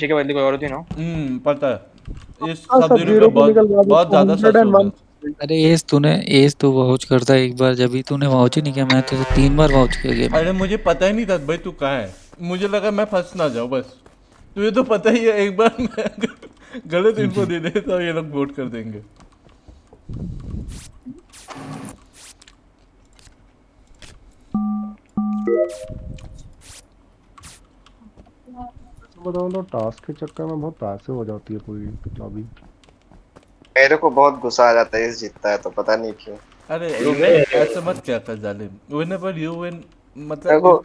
ऋषि के बदले कोई और थी ना। पता है ये हाँ, सब सब जीरो जीरो पे को निकल गया, बहुत ज्यादा सच हो गया। 101। अरे एस तू वाउच करता है एक बार, जब भी तूने वाउच ही नहीं किया, मैं तो 3 बार वाउच किया गेम में। अरे मुझे पता ही नहीं था भाई तू कहाँ है, मुझे लगा मैं फंस ना जाऊँ बस। तुझे तो पता ही है एक बार मैं गलत इन्फो दे देता हूँ ये लोग वोट कर देंगे। बताऊँ तो टास्क के चक्कर में बहुत पैसे हो जाती है पूरी लॉबी। मेरे को बहुत गुस्सा आ जाता है इस जीतता है तो पता नहीं क्यों। अरे ऐसे मत क्या कर जालिम, विन पर यू विन, मतलब देखो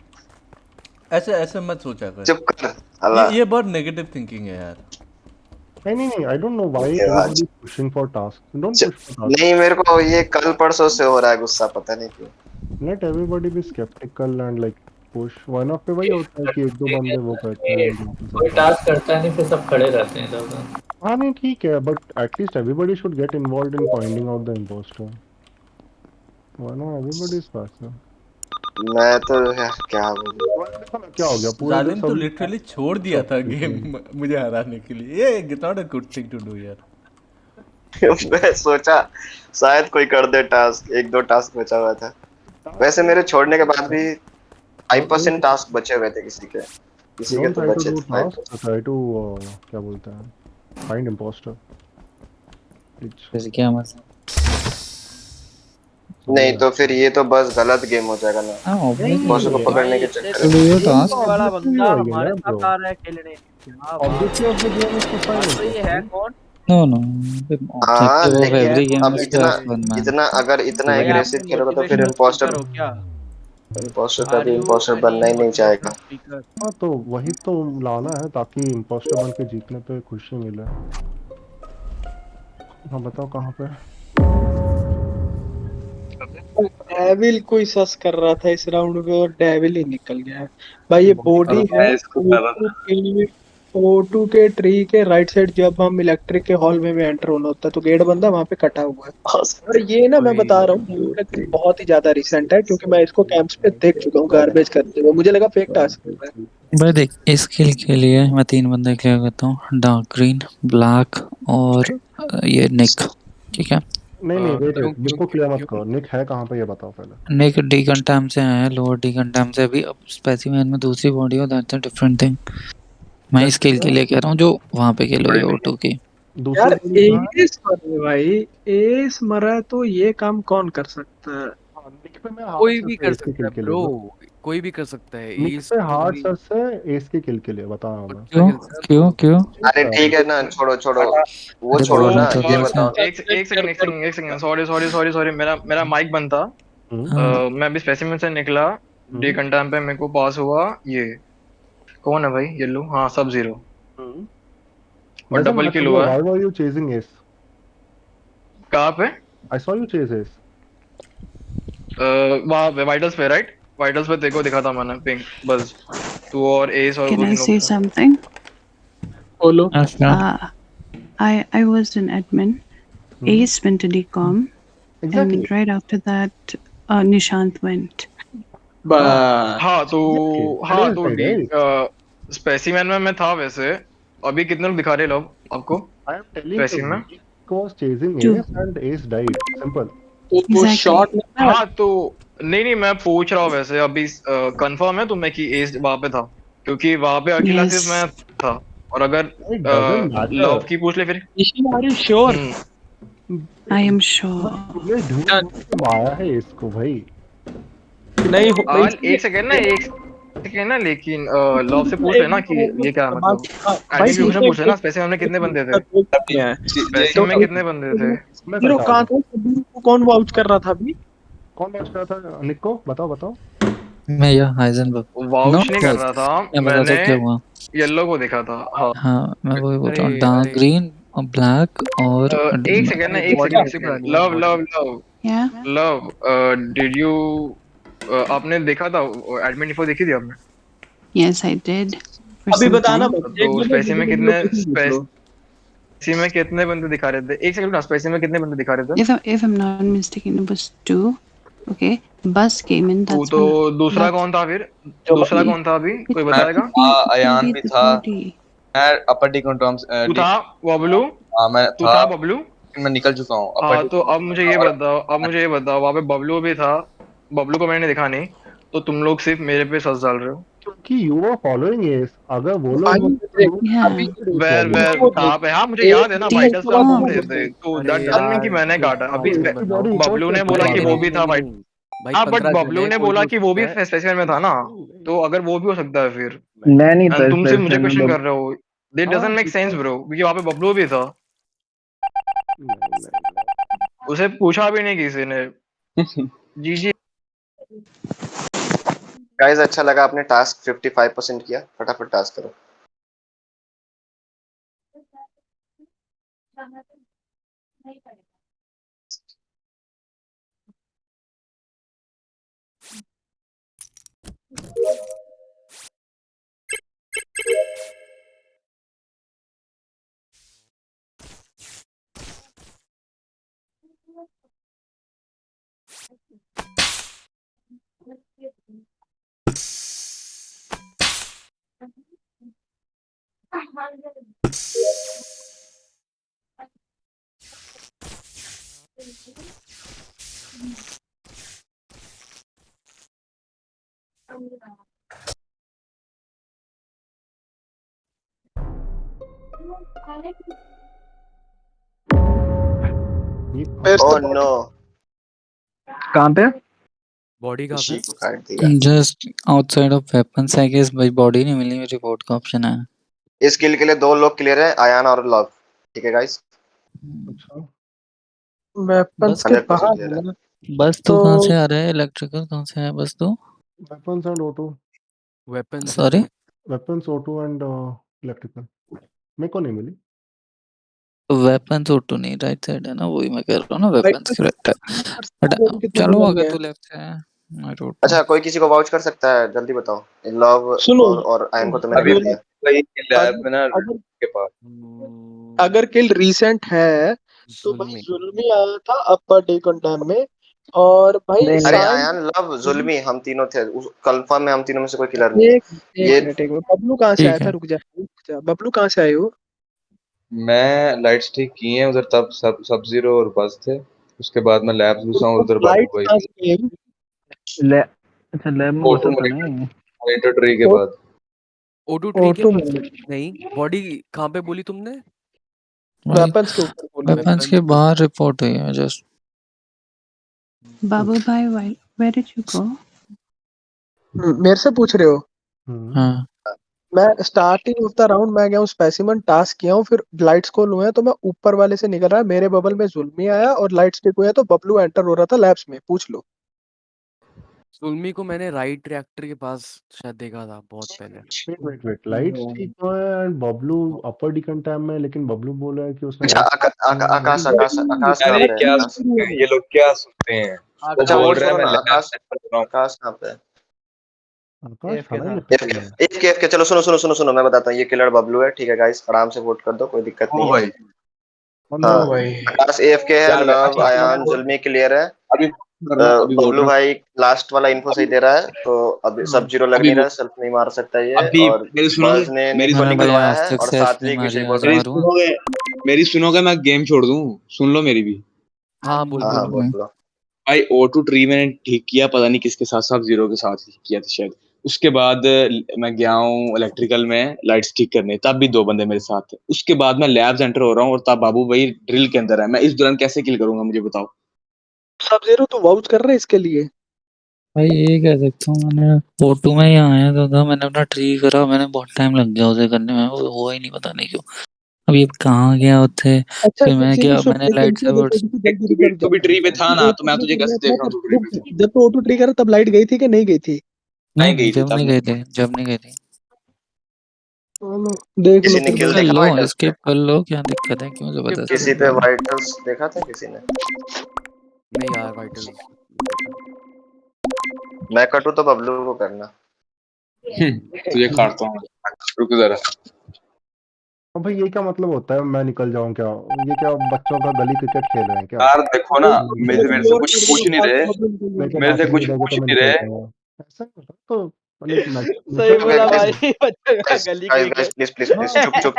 ऐसे ऐसे मत सोचा कर। चुप कर अल्लाह। ये बहुत नेगेटिव थिंकिंग है यार। नहीं, आई डोंट नो व्हाई धन्यवाद। Everybody pushing for task. Don't push for task. नहीं मेरे को ये कल परसों से हो रहा है गुस्सा, पता नहीं क्यों। Let everybody be sceptical and like push. One of पे वही होता है कि एक दो बंदे वो करते हैं लोग वापस कोई आता है। टास्क करता नहीं, फिर सब खड़े रहते हैं इधर। हाँ नहीं ठीक है, but at least everybody should get involved in finding out the imposter. वरना एवरीबॉडी इज पासिव। मैं तो यार क्या बोलूं। क्या हो गया पूरे दिन जालिम तो सब लिटरली छोड़ दिया था गेम मुझे हराने के लिए, ये not a good thing to do यार। मैं सोचा शायद कोई कर दे टास्क, एक दो टास्क बचा हुआ था। वैसे मेरे छोड़ने के बाद भी 5% टास्क बचे हुए थे किसी के डोंट तो ट्राई टू बचे डू थे टास्क, 5%। ट्राई टू क्या बोलते हैं, फाइंड इम्पोस्टर प्लीज। वैसे क्या मजा। नहीं तो फिर ये तो बस गलत गेम हो जाएगा ना, हाँ इम्पोस्टर को ऑब्वियसली पकड़ने के चक्कर में। ये गेम टास्क तो वाला ऑब्वियसली बंदा होएगा हमारे ना साथ ब्रो। आ रहा है खेलने, क्या बात obviously of the game is to बात। फाइंड तो ये है इम्पोस्टर। कौन? नो नो, हाँ ऑब्जेक्टिव ऑफ लेकिन एवरी गेम अब इज इतना फर्स्ट वन मैन। इतना अगर इतना भाई आप एग्रेसिव खेलोगे तो फिर मोटिवेशनल स्पीकर हो क्या? इम्पोस्टर आर कभी यू इम्पोस्टर एनी बनना ही नहीं मोटिवेशनल चाहेगा। स्पीकर? हाँ तो वही तो लाना है ताकि इम्पोस्टर बन के जीतने पे खुशी मिले। हाँ बताओ कहाँ पे। डेविल कोई सस कर रहा था इस राउंड में और डेविल ही निकल गया है। भाई ये बॉडी है O2 के ट्री के राइट साइड, जब हम इलेक्ट्रिक के हॉल में भी एंटर होना होता है तो गेट बंदा वहां पे कटा हुआ है। और ये ना मैं बता रहा हूँ बहुत ही ज्यादा रिसेंट है क्योंकि मैं इसको कैंप्स पे देख चुका हूँ गार्बेज करते हुए। मुझे लगा फेक टास्क कर रहा है। भाई देख, इस स्किल के लिए मैं 3 बंदे क्या करता हूँ, डार्क ग्रीन, ब्लैक और ये निक, ठीक है। नहीं वेट क्यों निक क्यों को क्लियर मत क्यों? करो। निक है कहाँ पे ये बताओ पहले। निक डीकंटाम से आया है, लोअर डीकंटाम से। अभी अब स्पेसिमेन में दूसरी बॉडी हो, दैट्स अ डिफरेंट थिंग। मैं इस स्किल के लिए कह रहा हूँ जो वहाँ पे खेल हुई O2 की। दूसरी यार बॉडी कहाँ है? एस मरे भाई, एस मरा है तो ये काम कौन कर सकता है? हाँ, निक पे मैं हार्ड कोई सर भी से कर एस की सकता किल है के लिए ब्रो, बस। कोई भी कर सकता है। निक इस पे तो हार्ड भाई सर से एस की किल के लिए बता रहा हूँ मैं। कुत्ता क्यों खेल सकता है क्यों ब्रो। क्यों? अरे ठीक है ना, छोड़ो छोड़ो वो अरे छोड़ो बोलना ना, तो ये दिया था। बताओ। एक सेकंड सॉरी मेरा माइक बंद था। हाँ मैं अभी स्पेसिमेन से निकला, डी हम्म कंटाम पे मेरे को पास हुआ ये। कौन है भाई? येलो, हाँ सब जीरो। और doesn't double matter kill bro, हुआ है। Why were you chasing S? कहाँ पे? I saw you chase S. वहाँ पे वाइटल्स पे, राइट? वाइटल्स पे देखो दिखा था मैंने पिंक, बस तू और एस और Can वो I तीन लोग say थे। something? बोलो। अच्छा। I was an admin. Ace went to decom, exactly and right after that, Nishant went. बस हाँ तो एग्जैक्टली हाँ एस तो राइट डी राइट। स्पेसिमेन में मैं था वैसे। अभी कितने लोग दिखा रहे लोग आपको I am telling you specimen में? Nick was chasing Two. S and S died, simple. वो Exactly. शॉट लेना है। हाँ तो नहीं मैं पूछ रहा हूँ वैसे, अभी कंफर्म है तुम्हें कि एज वहां पे था? क्योंकि वहां पे अकेला सिर्फ Yes. मैं था। और अगर इट डजंट लव मैटर। की पूछ ले फिर। Are you sure? I am sure. तुमने ढूंढ ढूंढ के मारा है इसको भाई। नहीं हो भाई। एक सेकेंड ना, एक सेकेंड ना, लेकिन लव से पूछ लेना कि ये क्या है मतलब। भाई एडमिन ठीक से है, पूछ लेना स्पेसिमेन में कितने बंदे थे। स्पेसिमेन में कितने बंदे थे? मैं जीरो बता कहाँ दूं। था? सभी को कौन वाउच कर रहा था अभी? कौन बात कर रहा था? निक को बताओ बताओ। मैं या हाइजेनबर्ग। नो वाउच नहीं कर रहा था, मैं बताता मैंने हूँ क्या हुआ। येलो को देखा था। हाँ हाँ मैं वही बोल अरे रहा हूँ, डार्क अरे ग्रीन और ब्लैक और एक सेकेंड ना, एक बॉडी सेकेंड। पड़ी है love body. Love love Yeah. Love did you आपने देखा था? एडमिन इन्फो देखी थी आपने? Yes, I did. For अभी some बताना time. मत, एक तो बंदे स्पेसी में दूसरे कितने लोकेशन पूछ लो। स्पेसी में कितने बंदे दिखा रहे थे? एक सेकंड ना, स्पेसी में कितने बंदे दिखा रहे थे? If I'm not mistaken, it was two. Okay. Bus came in. That's तो when. दूसरा That's कौन था फिर? जो दूसरा कौन था अभी? it कोई could बताएगा? be. It could Ayan be भी the था। body. मैं अपर डिकॉन्टॉम्स तू था बबलू? हाँ मैं तू था, था बबलू? मैं निकल चुका हूँ हाँ अपर तो अब मुझे ये बताओ, वहां पे बबलू भी था, बबलू को मैंने देखा नहीं, तो तुम लोग सिर्फ मेरे पे सस डाल रहे हो। क्योंकि यू आर फॉलोइंग एस, अगर वो लोग भाई होते तो देख, you Yeah. अभी wouldn't वेर follow. वेर वो देख, कहाँ पे? हाँ मुझे एक याद है ना, मिनट तीन वाइटल्स पे सवाल आप हाँ घूम पूछ रहे सकते थे, हैं। तो अरे दैट डजंट मीन कि यार मैंने एक काटा अभी। बात It's बताओ। very बबलू ने important बोला to कि नहीं वो नहीं follow. भी नहीं था नहीं वाइट। नहीं भाई हाँ बट 15 जन बबलू है, ने कोई भी बोला हो कि वो भी सकता है। स्पेसिफिक में था ना, तो अगर वो भी हो सकता है फिर, मैं नहीं था एंड तुम सिर्फ मुझे स्पेसिफिक में क्वेश्चन बब कर रहे हो। दिस हाँ doesn't make sense because bro, क्योंकि वहां पे बबलू भी था, नहीं उसे पूछा भी नहीं किसी ने। जी जी। गाइस अच्छा लगा, आपने टास्क 55% किया, फटाफट टास्क करो। ये फिर से ओह नो, कहाँ पे? बॉडी कहाँ ऋषि पे? को काट दिया। Just outside of weapons I guess. भाई बॉडी नहीं मिली, रिपोर्ट का ऑप्शन है। इस किल के लिए 2 लोग क्लियर है, आयान और लव। ठीक है गाइस, अच्छा वेपन्स बस के 100% बाहर क्लियर है है। ना, बस तो तो कहाँ से आ रहा है? इलेक्ट्रिकल कहाँ से है? बस तो weapons and auto, वेपन्स है। Sorry, weapons auto and electrical मेरे को नहीं मिली। वेपन्स ऑटो नहीं, राइट साइड है ना, वही मैं कह रहा हूँ ना, वेपन्स राइट की राइट है। बट बॉडी कितने चलो नंबर में अगर है? तू लेफ्ट से है, आई डोंट नो। अच्छा कोई किसी को वाउच कर सकता है, जल्दी बताओ। लव सुनो, और आयन को तो मैंने अभी कर जुल दिया। भाई लैब अगर में ना अगर के पास। अगर किल रीसेंट है तो भाई जुल्मी। जुल्मी आया था अपर डेकन डैम में, और भाई नहीं अरे नहीं साइन। आयान, लव, जुल्मी, हम तीनों थे उस कंफर्म में, हम तीनों में से कोई किलर नहीं है। एक ये एक मिनट, बबलू कहाँ से आया ठीक था? है। रुक जा, बबलू कहाँ से आए हो? मैं लाइट्स ठीक की हैं उधर, तब सब जीरो और बस थे। उसके बाद मैं लैब घुसा हूँ, उधर बाबू लाइट भाई कहाँ से गई? ले अच्छा लैब में ऑटो घुसा था मॉनिटर, नहीं। मॉनिटर ट्री के बाद। O2 ट्री के ऑटो पास? में नहीं, बॉडी कहाँ पे बोली तुमने? भाई वेपन्स के ऊपर बोला है। वेपन्स के वेपन्स। बाहर रिपोर्ट हुई है just. Babu bhai, where did you go? मेरे से पूछ रहे हो? हम्म हाँ मैं स्टार्टिंग ऑफ द राउंड मैं गया हूँ स्पेसिमन टास्क किया हूँ, फिर लाइट्स को हुए हैं तो मैं ऊपर वाले से निकल रहा है, मेरे बबल में जुल्मी आया और लाइट्स के हुए हैं तो बबलू एंटर हो रहा था लैब्स में, पूछ लो। जुल्मी को मैंने राइट रिएक्टर के पास शायद देखा था बहुत पहले। वेट लाइट्स ठीक है and Bablu upper deacon time में, लेकिन बबलू बोल रहा है कि उसने अच्छा वॉच आकाश आकाश आकाश कहाँ अरे पे है? क्या आकाश, सुनते हैं ये लोग, क्या सुनते हैं? वो अच्छा बोल वोट रहा है छोड़ो मैं ना, लैब आकाश, में कर रहा हूँ। आकाश कहाँ पे है? आकाश AFK खाना था। लेके एफ गया है। के एफ के, चलो सुनो सुनो सुनो सुनो, मैं बताता हूँ, ये किलर बबलू है, ठीक है गाइस, आराम से वोट कर दो, कोई दिक्कत ओ नहीं है। भाई हाँ, भाई आकाश एफ के है, क्या मैं लव अच्छा आयान जुल्मी क्लियर है। अभी कर रहा हूँ, अभी बोल बबलू रहा हूँ। भाई लास्ट वाला इन्फो सही दे रहा है, तो अभी सब जीरो लग अभी नहीं रहा है, सेल्फ नहीं मार सकता ये, अभी और मेरी सुनोगे, बर्ज ने मेरी निको मैंने भाई निकलवाया आज है, तक और सेल्फ नहीं सात्विक मारी, विषय बोल आज रहा मेरी है। मारूं। सुनोगे, मेरी सुनोगे, मैं गेम छोड़ दूं। सुन लो मेरी भी। हाँ बोल हाँ बोल। हाँ भाई बोलो। भाई O2 ट्री मैंने ठीक किया, पता नहीं किसके साथ, सब जीरो के साथ ही किया था शायद। उसके बाद मैं गया हूँ इलेक्ट्रिकल में लाइट्स ठीक करने, तब भी 2 बंदे मेरे साथ थे। उसके बाद मैं लैब्स एंटर हो रहा हूँ और तब बाबू भाई ड्रिल के अंदर है। मैं इस दौरान कैसे किल करूंगा, मुझे बताओ। सब जीरो तो वाउच कर रहे हैं इसके लिए। भाई ये कह सकता हूँ, मैंने फोटो में ही आया तो था, मैंने अपना ट्री करा, मैंने बहुत टाइम लग गया उसे करने में, वो हुआ ही नहीं, पता नहीं क्यों। अब ये कहाँ गया उठे, अच्छा फिर मैं सीधी क्या, सुन, मैंने एक लाइट गलती से है, वर्ड्स। जल्दी तू भी रुक तू जा। भी ट्री पे था ना, तो मैं O2 तुझे कर कैसे रहा देख था रहा हूँ, तू ट्री रुक पे जा। थी? जब तो ऑटो ट्री करा तब लाइट गई थी कि नहीं गई थी? नहीं नहीं गई थी जब तब नहीं नहीं। गए थे, जब नहीं गए थे। चलो देख लो किसी ने फिर किल भाई। देखा कर लो, वाइटल्स पे? स्किप कर लो, क्या दिक्कत है, क्यों स्किप कर किसी जबरदस्ती सकते पे हैं। कर रहे वाइटल्स देखा था किसी ने? नहीं यार वाइटल्स देखा। मैं कटू तो बबलू को करना। तुझे काटता हूँ, रुक जरा। अब भाई ये क्या मतलब होता है, मैं निकल जाऊं क्या? ये क्या बच्चों का गली क्रिकेट खेल रहे हैं क्या? यार देखो ना, निकल मेरे जाऊं से मैं, कुछ पूछ नहीं रहे, मेरे को मेरे से मार्केट में कुछ जाएगा तो पूछ मैं नहीं निकल रहे। जाऊंगा, ऐसा नहीं होता तो। लाइक सही बोला guys, भाई बच्चे का guys, गली guys, cricket. guys, please, please, please,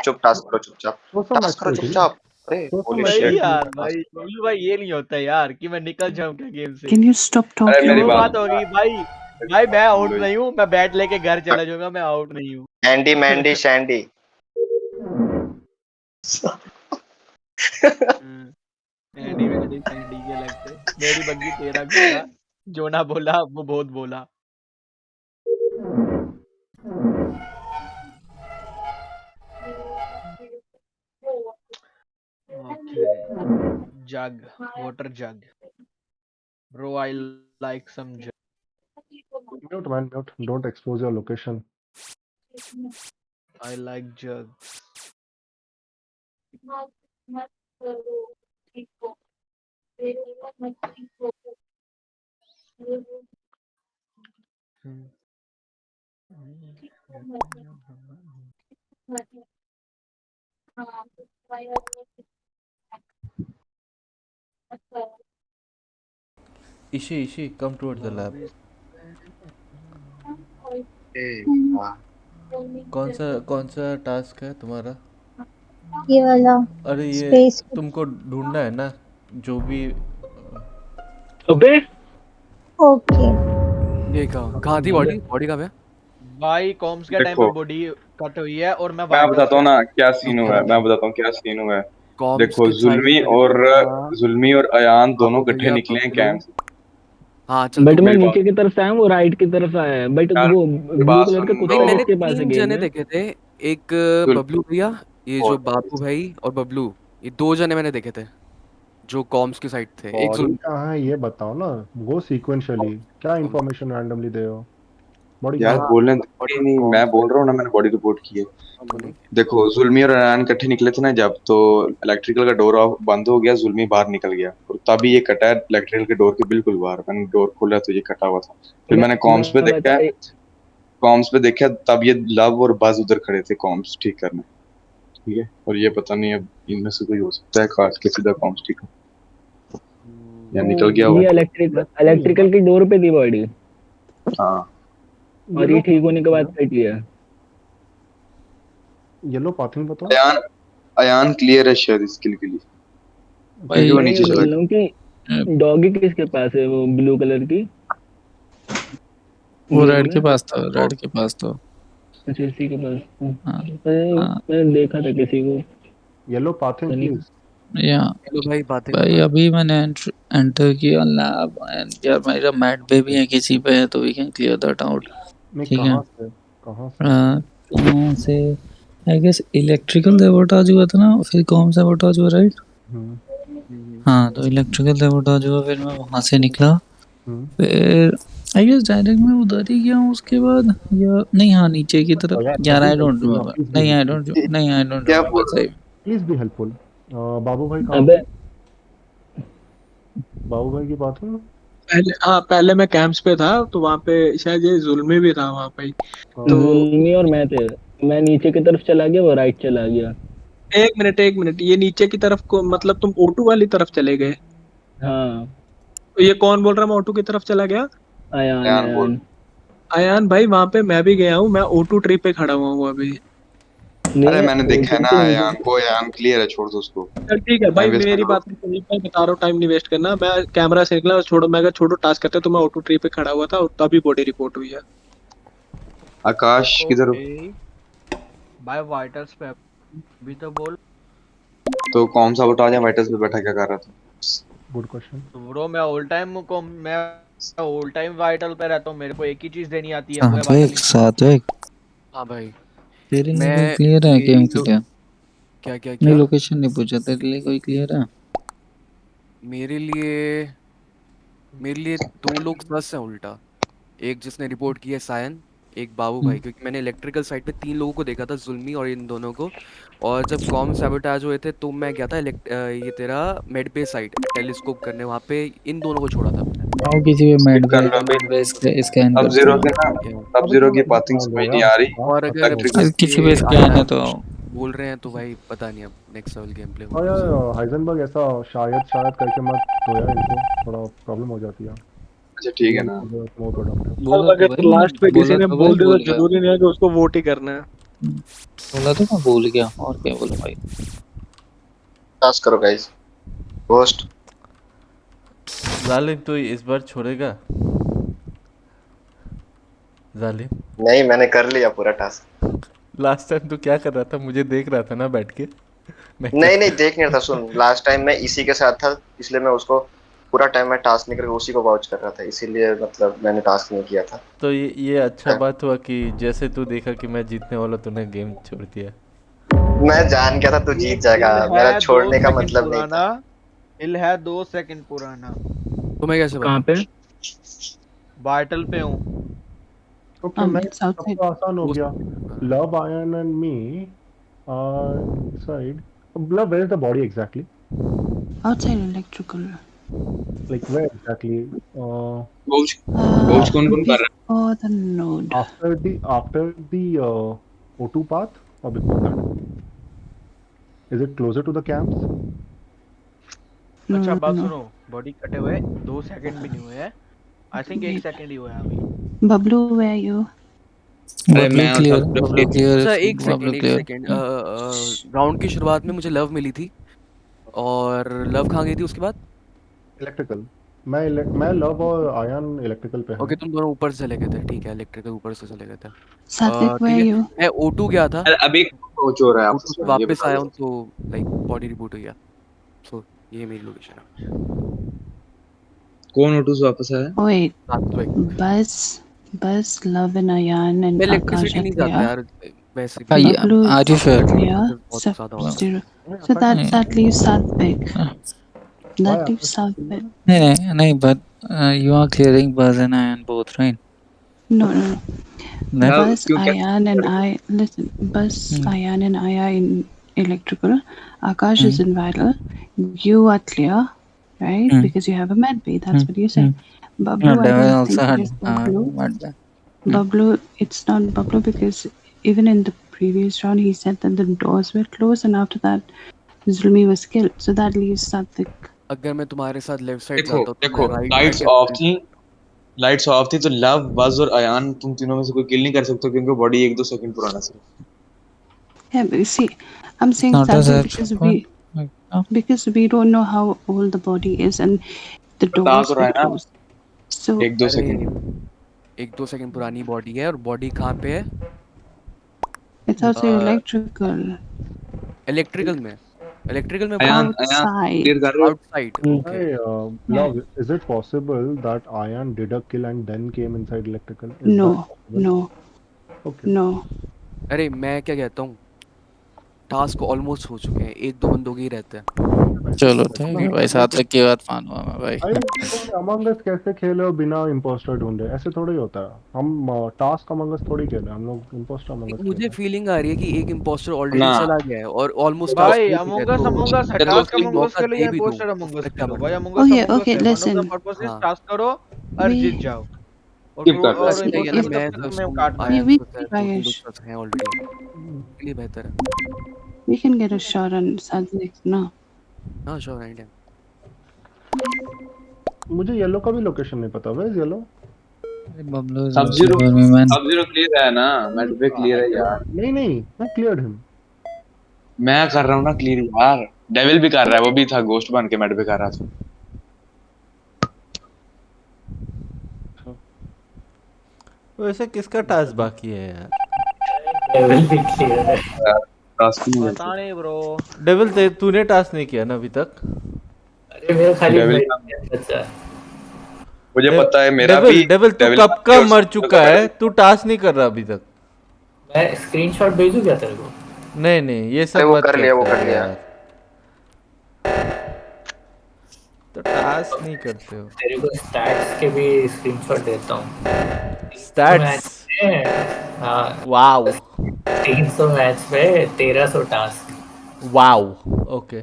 चुप टास्क करो चुपचाप, शो सम टास्क करो मैच्योरिटी, चुपचाप। अरे शो सम होली नहीं शिट, यार मैच्योरिटी। भाई बबलू भाई ये नहीं होता यार कि मैं निकल जाऊं क्या गेम से। Can you stop अरे ये मेरी talking? वो बात बात हो गई भाई। भाई मैं आउट लो नहीं हूँ, मैं बैट लेके घर चला जाऊंगा, मैं आउट नहीं हूँ। Andy Mandy Shandy. Andy Wendy Sandy के लगते मेरी बग्गी तेरा घोड़ा, जो ना बोला वो बहुत बोला। Okay. Jug, water jug. Bro, I like some jug. Mute man, mute. Don't expose your location. I like jug. Ishi, come towards the lab. कौन सा टास्क है तुम्हारा? ये वाला अरे ये स्पेस। तुमको ढूंढना है ना, जो भी। अबे ओके ये कहाँ थी बॉडी? बॉडी कहाँ पे? भाई कॉम्स के टाइम देखो। पे बॉडी कट हुई है और मैं बताता हूँ ना क्या सीन हुआ है, मैं बताता हूँ क्या सीन हुआ है। कॉम्स देखो के साइड जुल्मी और अयान दोनों बाबू इकट्ठे भैया, निकले हैं बबलू। कैंप से। हाँ चल बट तू मैं मेरी नीचे की तरफ से आया, वो राइट की तरफ से आया है। बट यार, वो ब्लू बात कलर का सुन कुत्ता लो। मैंने किसके पास है 3 गेम जने में? देखे थे, एक सुन। बबलू भैया, ये जो बाबू भाई और बबलू, ये 2 जने मैंने देखे थे जो कॉम्स की साइड थे। एक बॉडी कहाँ है ये बताओ ना, गो सीक्वेंशियली। क्या इंफॉर्मेशन रैंडमली दे हो? बॉडी यार कहाँ बोलने दो नहीं, मैं बोल रहा हूँ ना, मैंने बॉडी रिपोर्ट की है। देखो जुल्मी और अयान इकट्ठे निकले थे ना जब, तो इलेक्ट्रिकल का डोर ऑफ बंद हो गया, जुल्मी बाहर निकल गया और तभी ये कटा है इलेक्ट्रिकल के डोर के बिल्कुल बाहर। मैंने डोर खोला तो ये कटा हुआ था। फिर मैंने कॉम्स पे देखा तब ये लव और बज उधर खड़े थे कॉम्स ठीक करने। ठीक है, और ये पता नहीं अब इनमें से कोई हो सकता है काट के सीधा कॉम्स ठीक हो या निकल गया हो। ये इलेक्ट्रिकल की डोर पे थी बॉडी, हाँ और ये ठीक होने के बाद कट लिया। येलो पाथिंग बताओ। अयान क्लियर है शायद इस किल के लिए, क्योंकि वो नीचे चला गया। कि डॉगी किसके पास है, वो ब्लू कलर की? वो गेम रेड में? के पास था, रेड के पास तो। अच्छा इसी के पास था। हाँ मैंने देखा था किसी को। Yellow pathing please. या हेलो भाई, बातें भाई अभी मैंने एंटर किया लैब एंड यार मेरा मैट पे भी है, किसी पे है तो we can clear that out. ठीक है, कहाँ से? आई गेस इलेक्ट्रिकल सैबोटाज हुआ था ना, फिर कौन सा सैबोटाज हुआ, राइट? हाँ तो इलेक्ट्रिकल सैबोटाज हुआ, फिर मैं वहाँ से निकला, फिर आई गेस डायरेक्ट मैं उधर ही गया हूँ उसके बाद, या नहीं, हाँ नीचे की तरफ। यार आई डोंट रिमेम्बर, नहीं आई डोंट रिमेम्बर सही। Please be helpful. बाबू भाई कहाँ अबे बाबू भाई की बात है ना? पहले मैं कैंप्स पे था तो वहाँ पे शायद ये जुल्मी भी था वहाँ पे। तो जुल्मी और मैं थे, मैं नीचे की तरफ चला गया, वो राइट चला गया। एक मिनट, ये नीचे की तरफ को मतलब तुम O2 वाली तरफ चले गए? हाँ तो ये कौन बोल रहा है मैं O2 की तरफ चला गया? अयान भाई वहाँ पे मैं भी गया हूँ, मैं O2 ट्री पे खड़ा हुआ हूँ अभी। अरे मैंने देखा है ना अयान को, अयान क्लियर है, छोड़ दो उसको। चल ठीक है भाई, मेरी बात नहीं, मैं बता रहा हूँ, टाइम नहीं वेस्ट करना। मैं कैमरा से निकला, छोड़ो, मैं छोड़ो टास्क करते, तो मैं O2 ट्री पे खड़ा हुआ था और तभी बॉडी रिपोर्ट हुई है। आकाश किधर? भाई वाइटर्स पे अभी तो बोल। तो कौन सा बता जा वाइटर्स पे बैठा क्या कर रहा था? गुड क्वेश्चन ब्रो मैं ऑल टाइम वाइटल पे रहता हूँ, मेरे को एक ही चीज देनी आती है। सात्विक हाँ भाई तेरे लिए कोई क्लियर है गेम के लिए? क्या नहीं लोकेशन नहीं पूछा, तेरे लिए कोई क्लियर है? मेरे लिए 2 लोग बस हैं उल्टा। एक जिसने रिपोर्ट किया है सायन, एक बाबू भाई, क्योंकि मैंने इलेक्ट्रिकल साइड पे 3 लोगों को देखा था, जुल्मी और इन दोनों को। और जब कॉम सैबोटाज हुए थे तो मैं गया था ये तेरा मेड पे साइड टेलीस्कोप करने, वहाँ पे इन दोनों को छोड़ा था मैंने। आओ किसी पे मेड पे स्कैन अब करते जीरो हैं। के ना, अब जीरो की पाथिंग समझ नहीं आ रही। और अगर किसी पे स्कैन है तो आओ। बोल रहे हैं तो भाई पता नहीं अब नेक्स्ट लेवल गेम प्ले हाँ यार हाइजनबर्ग ऐसा शायद करके मत दो यार, इनको थोड़ा प्रॉब्लम हो जाती है। अच्छा ठीक है ना। More productive. बोला तो अगर भाई, लास्ट पे किसी बोला ने तो बोल भाई, दिया तो बोल गया। जरूरी नहीं है कि उसको वोट ही करना है। बोला तो मैं भूल गया, और क्या बोलूं भाई। टास्क करो गाइस। होस्ट। जालिम तू इस बार छोड़ेगा? जालिम, नहीं, मैंने कर लिया पूरा टास्क। लास्ट टाइम तू क्या कर रहा था? मुझे देख रहा था ना बैठ के, मैं क्या नहीं नहीं, देख नहीं रहा था। सुन, लास्ट टाइम मैं इसी के साथ था, इसलिए मैं उसको पूरा टाइम मैं टास्क नहीं करके उसी को वॉच कर रहा था, इसीलिए मतलब मैंने टास्क नहीं किया था। तो ये अच्छा बात हुआ कि जैसे तू देखा कि मैं जीतने वाला, तूने गेम छोड़ दिया। मैं जान गया था तू ये जीत जाएगा, हिल मेरा है 2 छोड़ने का सेकंड मतलब नहीं पुराना। था। हिल है 2 सेकंड पुराना। तुम्हें कैसे कहाँ पे? बाइटल पे हूँ। Okay, मैं It's outside. सबको आसान हो गया। Love, Iron and me are inside. Love, where is the body exactly? Outside electrical. Like where exactly? Coach coach कौन कौन कर रहा Before the node. After the O2 path or before that? Is it closer to the camps? No, अच्छा बात no. सुनो, body कटे हुए 2 second भी नहीं हुए हैं। I think 1 Wait. सेकंड ही हुआ है अभी। Bablu, where are you? अरे बबलू मैं क्लियर, था बबलू क्लियर, अच्छा बबलू एक क्लियर। सेकंड राउंड की शुरुआत में मुझे लव मिली थी, और लव कहाँ गई थी उसके बाद? इलेक्ट्रिकल। मैं लव और आयन इलेक्ट्रिकल पे हैं। ओके, तुम दोनों ऊपर से चले गए थे, ठीक है, इलेक्ट्रिकल ऊपर से चले गए थे। Satvik, where ठीक are है, you? मैं O2 गया था, अरे अभी कोच हो रहा है O2 आपस से में, ये वापस बता आया दो। हूँ तो लाइक बॉडी रिबूट हो गया। सो ये मेरी लोकेशन है। कौन ओटू से वापस आया? Wait. सात्विक। Buzz, Love and Ayan and मैं Akash इलेक्ट्रिसिटी are नहीं जाता clear. यार, वैसे भी Bablu are you is sure? clear. बहुत Sep ज्यादा होता है। zero. So that leaves Satvik. Why That leaves Akash is Satvik. clear? नहीं नहीं, but you are clearing Buzz and Ian both, right? No, no, no. Then love Buzz, क्यों क्या? Ayan and I listen. Buzz, Ayan and I are in electrical. Akash is in vital. You are clear, right? Because you have a med bay. That's what you said. no, Bablu, I Devil don't also think had it is Bablu. mud bag. Bablu, it's not Bablu because even in the previous round he said that the doors were closed and after that Zulmi was killed. So that leaves Satvik. अगर मैं तुम्हारे साथ left side देखो जाता हूँ तो देखो, मैं राइट लाइट्स साइड ऑफ के थी, लाइट्स ऑफ थी तो लव, बज और अयान, तुम तीनों में से कोई किल नहीं कर सकते क्योंकि बॉडी 1-2 सेकंड पुराना सिर्फ। Yeah, but you see, I'm It's saying not a Satvik search point. No. because we don't know how old the body is and the बता doors तो were रहा है ना, closed. So 1-2 अरे सेकंड। 1-2 सेकंड पुरानी body है, और body कहाँ पे है? it's outside electrical. इलेक्ट्रिकल में। इलेक्ट्रिकल में अयान कहाँ? अयान Outside. क्लियर कर रहे हो? Outside, okay. Hey, Yeah. Love, is it possible that Ayan did a kill and then came inside electrical? Is that No, possible? no, Okay. no. अरे मैं क्या कहता हूँ, टास्क ऑलमोस्ट हो चुके हैं, 1-2 बंदों के ही रहते हैं। चलो ठीक है भाई, सात्विक की बात मानूंगा मैं भाई। अरे तुम अमंग अस कैसे खेले हो बिना इम्पोस्टर ढूंढे? ऐसे थोड़ा ही होता है। हम टास्क अमंग अस थोड़ी खेले, हम लोग इम्पोस्टर अमंग अस मुझे खेले। फीलिंग आ रही है कि एक इम्पोस्टर ऑलरेडी ना चला गया है और ऑलमोस्ट टास्क भाई हो चुका है, अमंगस तो अमंगस है, देखो टास्क एक अमंगस मौका खेलो दे या भी दूं पोस्टर तो अमंगस फर्क क्या खेलो। पड़ता भाई है? अमंगस Okay, अमंगस okay, है, one of the listen. Purpose is हाँ, टास्क करो और We जीत जाओ। और स्किप कर दो। और सही है ना, इम्पोस्टर मैं तब तक प्लस तुम्हें तुम काटना है। आयन we सोचा है, can 2-3 Rayesh. लोग हैं ऑलरेडी, इसके लिए बेहतर है। We can get a shot on Satvik. No. हाँ श्योर, एनी टाइम। मुझे येलो का भी लोकेशन नहीं पता। Where is yellow? Bablu is सब also zero, for me, man. सब जीरो क्लियर है ना, मेड पे क्लियर है यार। नहीं नहीं, मैं क्लियर्ड हिम। मैं कर रहा हूँ ना क्लियर यार, डेविल भी कर रहा है, वो भी था गोस्ट बन के मेड पे कर रहा था। वैसे किसका टास्क बाकी है यार? लेवल भी क्लियर है। टास्क नहीं पता मिलता। नहीं ब्रो। डेविल तूने टास्क नहीं किया ना अभी तक? अरे मेरा खाली डेविल बचा। मुझे पता है, मेरा भी डेविल तू डेविल कब का मर चुका है, तू टास्क नहीं कर रहा अभी तक। मैं स्क्रीनशॉट भेजूं क्या तेरे को? नहीं नहीं, ये अरे सब वो मत कर कर लिया, वो कर यार। लिया। तो टास्क नहीं करते हो। तेरे को स्टैट्स के भी स्क्रीनशॉट देता हूँ। स्टैट्स? हाँ वाओ 300 मैच में 1300 टास्क। Wow okay.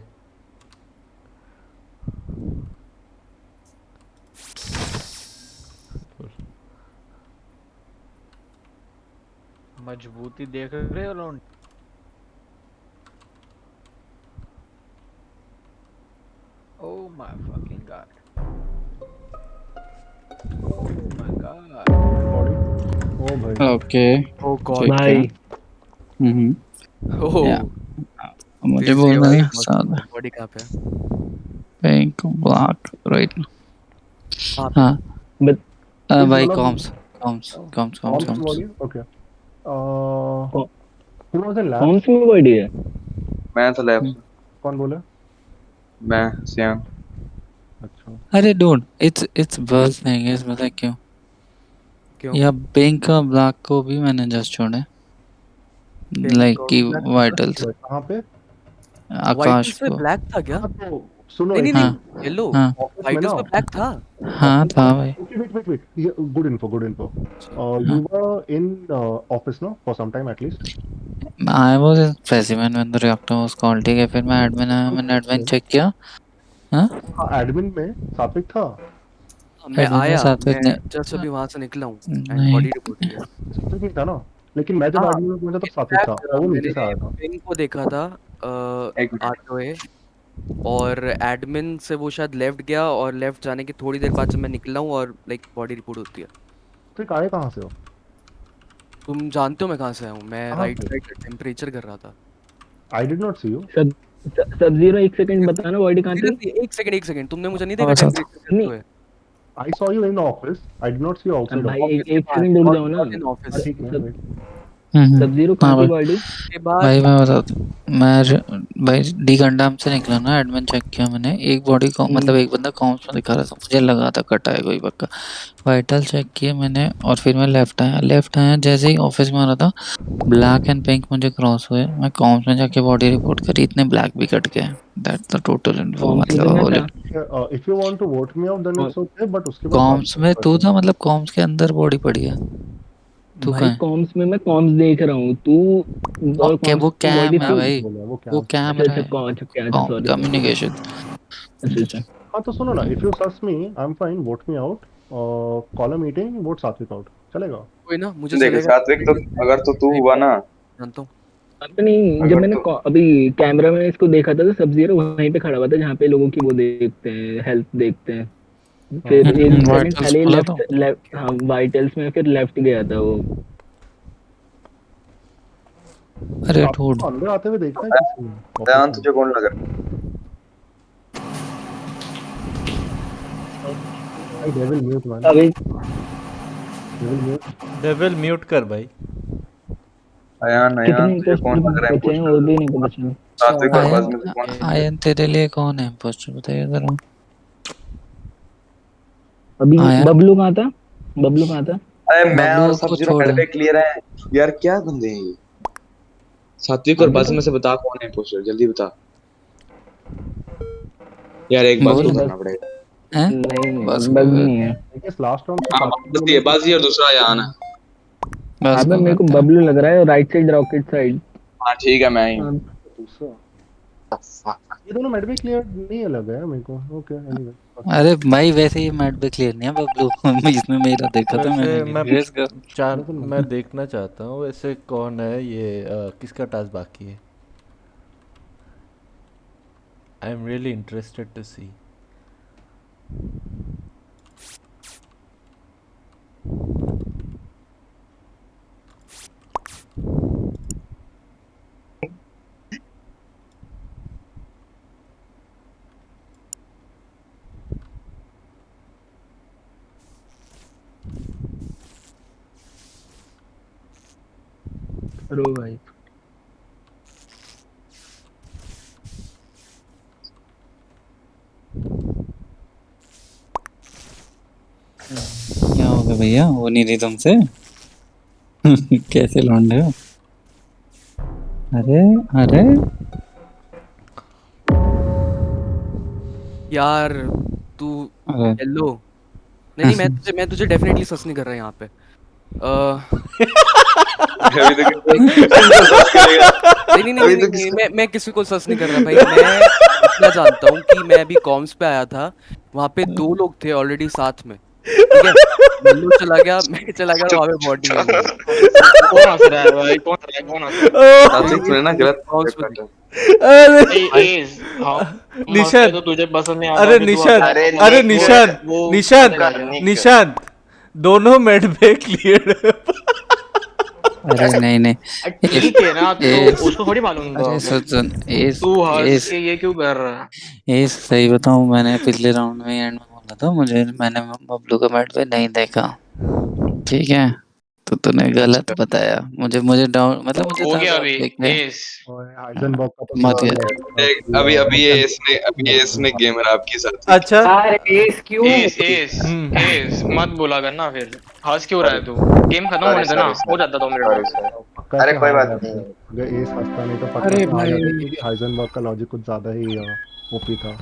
मजबूती देख रहे हो लोग? Oh my fucking god. ओ भाई ओके Oh God. भाई Oh. या मुझे Please say बोलना भाई है सादा बॉडी कहाँ पे है? पिंक ब्लैक राइट कहाँ पे? हाँ बट Is भाई one of comms comms comms comms Comms comms body? Okay. Who was in lab? कौन सी बॉडी है? मैं तो लैब कौन बोले? मैं सियान अच्छा अरे डूड इट्स बस नहीं है पता है क्यों क्यों? या पिंक और ब्लैक को भी मैंने जस्ट छोड़े लाइक और कि black वाइटल्स कहाँ पे? आकाश वाइटल्स में को ब्लैक था क्या? हाँ तो सुनो नहीं नहीं हाँ नहीं येलो हाँ ऑफिस में वाइटल्स ना में ब्लैक था। हाँ था भाई wait. Good info, good info. You were in office, no? For some time at least. I was a specimen when the reactor was called ठीक है फिर मैं एडमिन आया मैंने एडमिन चेक किया हाँ हाँ एडमिन में सात्विक था. मैं एडमिन में आया सात्विक मैं ने जस्ट अभी वहां से निकला हूँ एंड नहीं बॉडी रिपोर्ट किया। सात्विक नहीं था ना. लेकिन मैं जब हाँ एडमिन में पहुंचा तब सात्विक था इनफैक्ट और वो नीचे मैंने से आया था. पिंक को देखा था एक मिनट आते हुए और एडमिन से वो शायद लेफ्ट गया और लेफ्ट जाने की थोड़ी देर बाद जब मैं निकला हूँ और लाइक बॉडी रिपोर्ट होती है। फिर आए कहाँ से हो? तुम जानते हो मैं कहाँ से आया हूँ? मैं कहाँ राइट से? साइड टेम्परेचर कर रहा था। I did not see you. सब जीरो एक सेकंड बताना बॉडी कहाँ थी? एक सेकंड तुमने मुझे नहीं देखा और साथ टेम्परेचर करते नहीं हुए? I saw you in the office. I did not see you outside भाई office. एक ऑफिस के एक बाहर सेकंड रुक और जाओ ना. Not in office. ठीक है. सब wait. सब जीरो हाँ कहाँ थी भाई बॉडी? के बाद भाई मैं बताता हूँ भाई डी गंडाम से निकला ना एडमिन चेक किया मैंने एक बॉडी को मतलब एक बंदा कॉम्स में दिखा रहा था मुझे लगा था कटा है कोई पक्का वाइटल चेक किए मैंने और फिर मैं लेफ्ट आया जैसे ही ऑफिस में आ रहा था ब्लैक एंड पिंक मुझे क्रॉस हुए मैं कॉम्स में जाके बॉडी रिपोर्ट करी इतने ब्लैक भी कट गए दैट्स द टोटल इन्फो कौन सी मतलब में होल था? If you want to vote me out, then it's okay. But उसके बाद कॉम्स में तू था मतलब कॉम्स के अंदर बॉडी पड़ी है तू भाई कहाँ है कॉम्स में मैं कॉम्स देख रहा हूँ तू और ओके कॉम्स वो की बॉडी कैम है थी. भाई बोला वो वो क्या? कैमरा है अच्छा क्या था सॉरी कम्युनिकेशन अच्छा हाँ तो सुनो ना. If you sus me, I'm fine. Vote me out. Call a meeting. Vote सात्विक out. चलेगा? कोई ना मुझे देख चलेगा सात्विक तो अगर तो तू हुआ ना जानता हूँ। अब नहीं जब अगर मैंने तो अभी कैमरा में इसको देखा था तो सब जीरो वहीं पे खड़ा हुआ था जहाँ पे लोगों की वो देखते हैं हेल्थ देखते हैं. फिर एक सेकंड वाइटल्स पहले बोला तो लेफ्ट हाँ वाइटल्स में फिर लेफ्ट गया था वो. अरे आपको ठूड अंदर आते हुए देखा है किसी ने? ध्यान ऑफिस में? तुझे कौन लगा भाई devil mute man. अभी Devil mute. डेविल म्यूट कर भाई अयान कितने अयान तुझे कौन लग रहा है बचे हैं और भी नहीं पता चला. सात्विक और बस में से कौन आयन तेरे लिए कौन है पोस्टर बताइए जरा अभी आयन बबलू कहाँ था? बबलू कहाँ था? अरे मैं और बबलू सब को जीरो छोड़ मेरे पे क्लियर है यार क्या बंदे हैं ये सात्विक और बस में से बता कौन है पोस्टर जल्दी बता यार एक बात बोल तो करना पड़ेगा हैं नहीं बस बस नहीं है. I guess last round से हाँ सात्विक बस ये बाजी और दूसरा अयान है बस अबे को मेरे को करते हैं बबलू लग रहा है राइट साइड रॉकेट साइड. हाँ ठीक है मैं ही हूँ दूसरा. ये दोनों मेड में क्लियर नहीं अलग है मेरे को. Okay, anyway. अरे भाई वैसे ये मैट पे क्लियर नहीं है बबलू इसमें मेरा देखा था मैंने वैसे मैं गेस कर मैं देखना चाहता हूँ वैसे कौन है ये किसका टास्क बाकी है I am really interested to see रो भाई क्या हो गया भैया वो नहीं थी तुमसे कैसे लौंडे हो अरे अरे यार तू अरे येलो नहीं मैं तुझे डेफिनेटली सस नहीं कर रहा यहाँ पे अभी तो नहीं मैं किसी को सस नहीं कर रहा भाई मैं इतना जानता हूँ कि मैं अभी कॉम्स पे आया था वहाँ पे 2 लोग थे ऑलरेडी साथ में ठीक है येलो चला गया मैं चला गया वहाँ पे बॉडी कौन हंस रहा है भाई कौन हंस रहा है सात्विक तूने ना गलत कॉम्स पे अरे एज हाँ निशान तो तुझे पसंद नहीं आता अरे कि तू निशान अरे अरे नहीं, निशान वो निशान चला गया। निशान दोनों मेड पे क्लियर। अरे नहीं नहीं, ठीक है ना, एस तो उसको थोड़ी मालूम था। अरे सुन, एस तू हंस एस के ये क्यों कर रहा है? एस सही बताऊं, मैंने पिछले राउंड में एंड में बोला था मैंने बबलू का मैट पे नहीं देखा, ठीक है? तो तूने गलत बताया मुझे, मुझे डाउट मतलब मुझे हो था गया बात अभी देख में एस। हाइजेनबर्ग का तो मत सीधा कर। देख, अभी इसने गेम खराब की साथ। अच्छा अरे एस क्यों? एस एस एस मत बोला करना फिर। हंस क्यों रहा है तू? गेम खत्म होने दे ना, हो जाता 2 मिनट में। पक्का अरे से कोई हार बात जाते नहीं। हैं। अगर एस हंसता नहीं तो पक्का अरे से हार जाते भाई क्योंकि हाइजेनबर्ग का लॉजिक कुछ ज्यादा ही ओपी था।